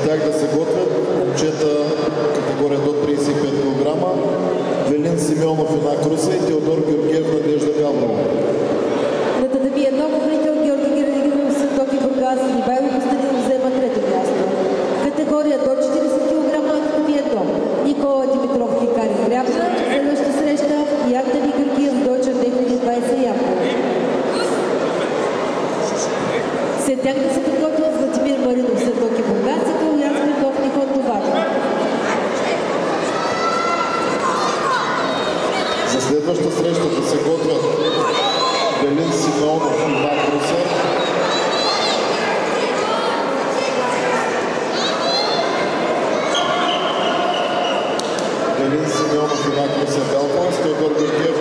тях да се готвят момчета категория до 35 кг, Велин Симеонов и Нак Русе и Теодор Георгиев, Надежда Гаврова. На татами много хранител Георги Георгиев, Светоки Бургас и Ивайло Костадинов взема трето място. Категория до 40 кг татами едно. Никола Димитров и Карин Хлябна. Следващата среща Ягдани Георгиев, Дойчер 2020 Ямко. След тях да се подготвят Владимир Маринов, Светоки Бургас и Калуян Смирнов, Никол Товаров. За следващата среща да се готвят Велин Симеонов и Нак Русе. Велин Симеонов и Нак Русе Белфаст, Теодор Георгиев